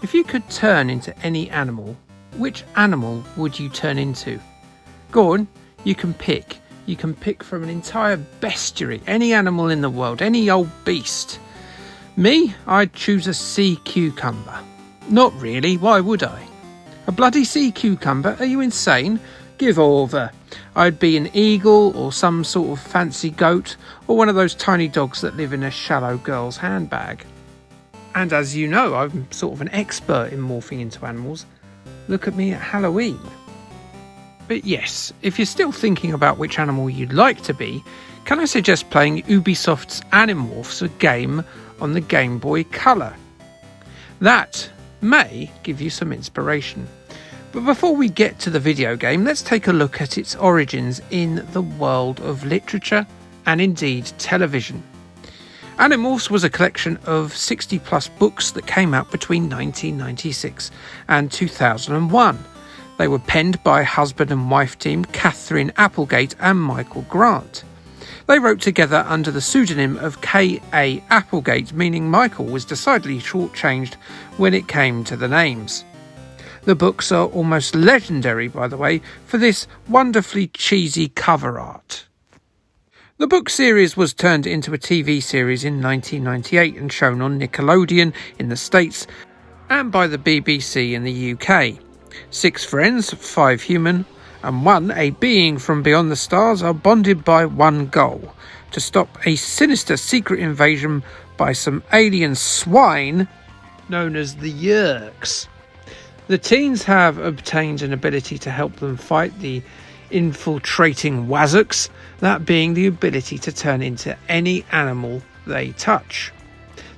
If you could turn into any animal, which animal would you turn into? Go on, you can pick. You can pick from an entire bestiary, any animal in the world, any old beast. Me, I'd choose a sea cucumber. Not really, why would I? A bloody sea cucumber? Are you insane? Give over. I'd be an eagle or some sort of fancy goat or one of those tiny dogs that live in a shallow girl's handbag. And as you know, I'm sort of an expert in morphing into animals. Look at me at Halloween. But yes, if you're still thinking about which animal you'd like to be, can I suggest playing Ubisoft's Animorphs, a game on the Gameboy Color? That may give you some inspiration. But before we get to the video game, let's take a look at its origins in the world of literature and indeed television. Animorphs was a collection of 60 plus books that came out between 1996 and 2001. They were penned by husband and wife team Catherine Applegate and Michael Grant. They wrote together under the pseudonym of K.A. Applegate, meaning Michael was decidedly shortchanged when it came to the names. The books are almost legendary, by the way, for this wonderfully cheesy cover art. The book series was turned into a TV series in 1998 and shown on Nickelodeon in the States and by the BBC in the UK. 6 friends, 5 human, and 1, a being from beyond the stars, are bonded by one goal: to stop a sinister secret invasion by some alien swine known as the Yeerks. The teens have obtained an ability to help them fight the infiltrating Wazooks, that being the ability to turn into any animal they touch.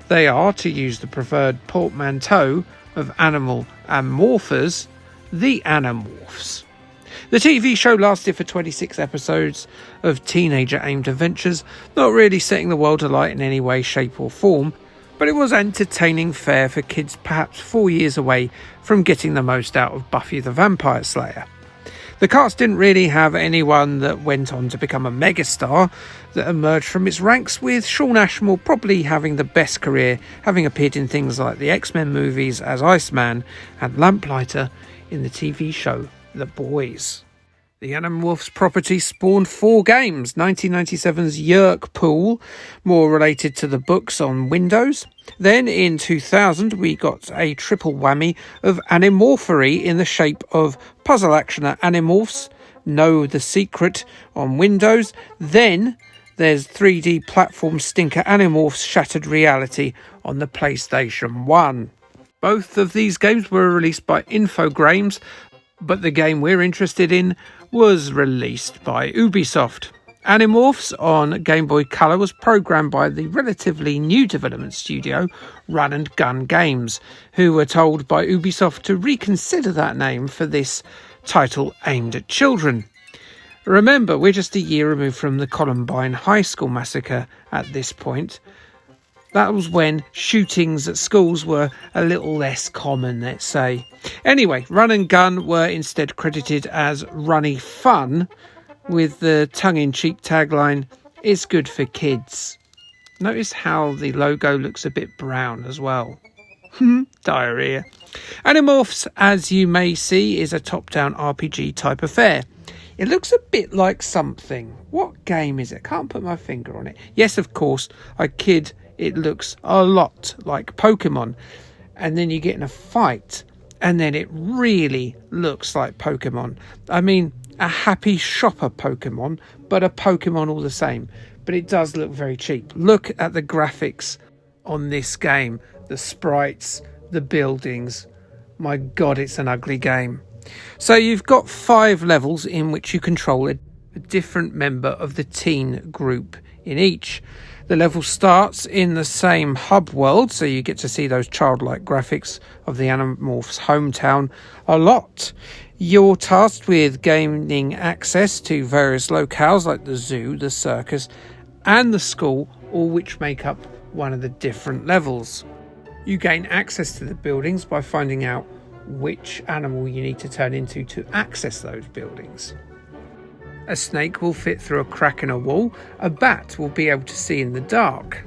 They are, to use the preferred portmanteau of animal and morphers, the Animorphs. The TV show lasted for 26 episodes of teenager-aimed adventures, not really setting the world alight in any way, shape or form, but it was entertaining fare for kids perhaps 4 years away from getting the most out of Buffy the Vampire Slayer. The cast didn't really have anyone that went on to become a megastar that emerged from its ranks, with Shawn Ashmore probably having the best career, having appeared in things like the X-Men movies as Iceman and Lamplighter in the TV show The Boys. The Animorphs property spawned 4 games: 1997's Yeerk Pool, more related to the books on Windows. Then in 2000 we got a triple whammy of Animorphery in the shape of puzzle actioner Animorphs, Know the Secret on Windows. Then there's 3D platform stinker Animorphs Shattered Reality on the PlayStation 1. Both of these games were released by Infogrames, but the game we're interested in was released by Ubisoft. Animorphs on Game Boy Color was programmed by the relatively new development studio Run and Gun Games, who were told by Ubisoft to reconsider that name for this title aimed at children. Remember, we're just a year removed from the Columbine High School massacre at this point. That was when shootings at schools were a little less common, let's say. Anyway, Run and Gun were instead credited as Runny Fun, with the tongue-in-cheek tagline, "It's good for kids." Notice how the logo looks a bit brown as well. Diarrhea. Animorphs, as you may see, is a top-down RPG type affair. It looks a bit like something. What game is it? Can't put my finger on it. Yes, of course, I kid. It looks a lot like Pokemon, and then you get in a fight and then it really looks like Pokemon. I mean, a happy shopper Pokemon, but a Pokemon all the same. But it does look very cheap. Look at the graphics on this game, the sprites, the buildings. My God, it's an ugly game. So you've got 5 levels in which you control a different member of the teen group in each. The level starts in the same hub world, so you get to see those childlike graphics of the Animorphs' hometown a lot. You're tasked with gaining access to various locales like the zoo, the circus, and the school, all which make up one of the different levels. You gain access to the buildings by finding out which animal you need to turn into to access those buildings. A snake will fit through a crack in a wall. A bat will be able to see in the dark.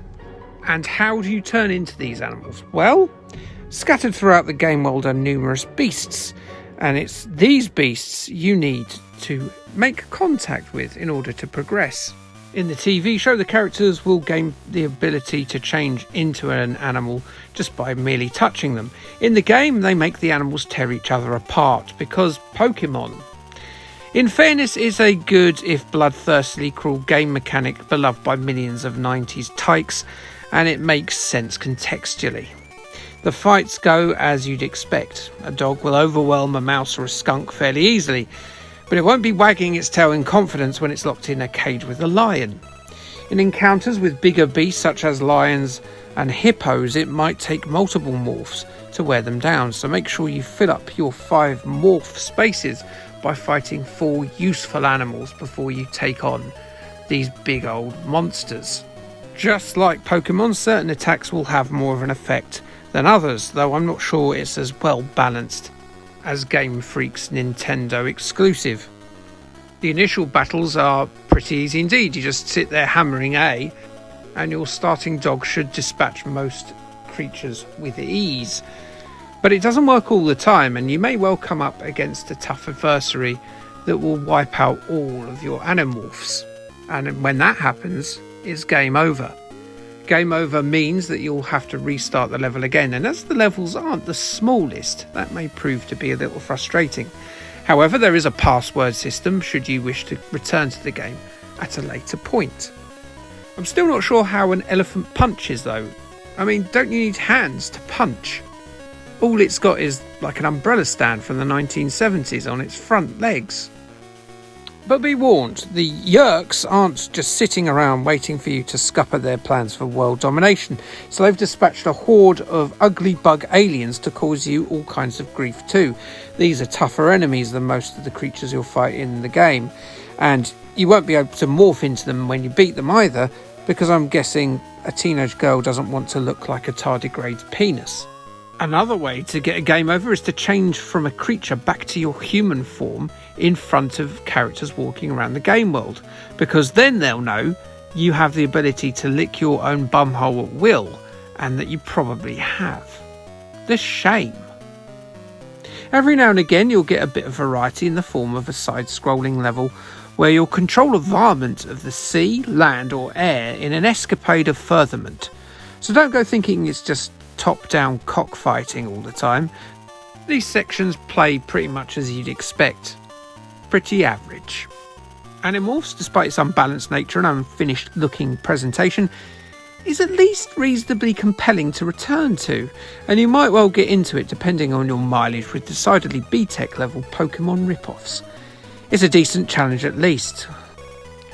And how do you turn into these animals? Well, Scattered throughout the game world are numerous beasts, and it's these beasts you need to make contact with in order to progress. In the TV show, the characters will gain the ability to change into an animal just by merely touching them. In the game, they make the animals tear each other apart because Pokemon. In fairness, it's a good, if bloodthirstily cruel game mechanic beloved by millions of 90s tykes, and it makes sense contextually. The fights go as you'd expect. A dog will overwhelm a mouse or a skunk fairly easily, but it won't be wagging its tail in confidence when it's locked in a cage with a lion. In encounters with bigger beasts such as lions and hippos, it might take multiple morphs to wear them down, so make sure you fill up your 5 morph spaces by fighting 4 useful animals before you take on these big old monsters. Just like Pokemon, certain attacks will have more of an effect than others, though I'm not sure it's as well balanced as Game Freak's Nintendo exclusive. The initial battles are pretty easy indeed. You just sit there hammering A, and your starting dog should dispatch most creatures with ease. But it doesn't work all the time, and you may well come up against a tough adversary that will wipe out all of your Animorphs. And when that happens, it's game over. Game over means that you'll have to restart the level again, and as the levels aren't the smallest, that may prove to be a little frustrating. However, there is a password system should you wish to return to the game at a later point. I'm still not sure how an elephant punches though. I mean, don't you need hands to punch? All it's got is like an umbrella stand from the 1970s on its front legs. But be warned, the Yerks aren't just sitting around waiting for you to scupper their plans for world domination, so they've dispatched a horde of ugly bug aliens to cause you all kinds of grief too. These are tougher enemies than most of the creatures you'll fight in the game, and you won't be able to morph into them when you beat them either, because I'm guessing a teenage girl doesn't want to look like a tardigrade penis. Another way to get a game over is to change from a creature back to your human form in front of characters walking around the game world, because then they'll know you have the ability to lick your own bumhole at will, and that you probably have. The shame. Every now and again you'll get a bit of variety in the form of a side-scrolling level where you'll control a varmint of the sea, land or air in an escapade of furtherment. So don't go thinking it's just top-down cockfighting all the time. These sections play pretty much as you'd expect. Pretty average. Animorphs, despite its unbalanced nature and unfinished looking presentation, is at least reasonably compelling to return to, and you might well get into it depending on your mileage with decidedly B-Tech level Pokemon rip-offs. It's a decent challenge at least.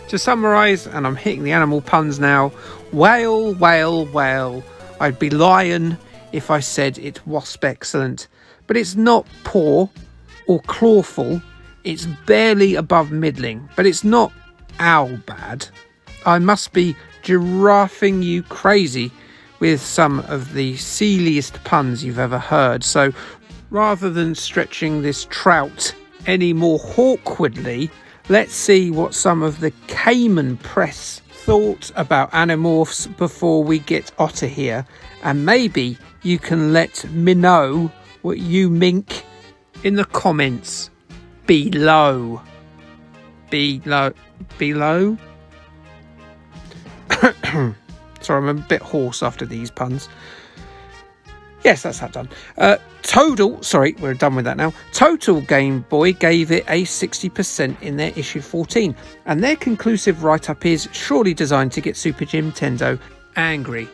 To summarise, and I'm hitting the animal puns now, whale, whale, whale. I'd be lying if I said it wasp excellent, but it's not poor or clawful. It's barely above middling, but it's not owl bad. I must be giraffing you crazy with some of the sealiest puns you've ever heard, so rather than stretching this trout any more awkwardly, let's see what some of the Cayman press thought about Animorphs before we get outta here, and maybe you can let me know what you mink in the comments below. Below? Sorry, I'm a bit hoarse after these puns. Yes, that's that done. We're done with that now. Total Game Boy gave it a 60% in their issue 14, and their conclusive write-up is surely designed to get Super Nintendo angry,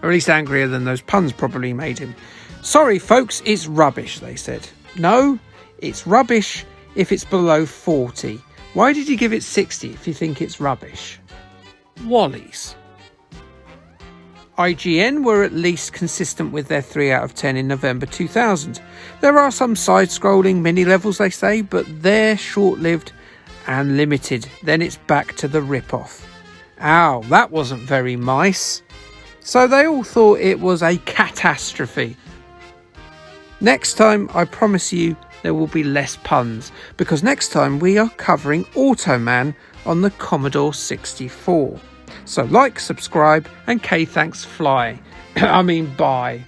or at least angrier than those puns probably made him. Sorry folks, it's rubbish, they said. No, it's rubbish if it's below 40. Why did you give it 60 if you think it's rubbish? Wallies. IGN were at least consistent with their 3 out of 10 in November 2000. There are some side-scrolling mini-levels, they say, but they're short-lived and limited. Then it's back to the rip-off. Ow, that wasn't very nice. So they all thought it was a catastrophe. Next time, I promise you, there will be less puns, because next time we are covering Automan on the Commodore 64. So like, subscribe, and K thanks fly. Bye.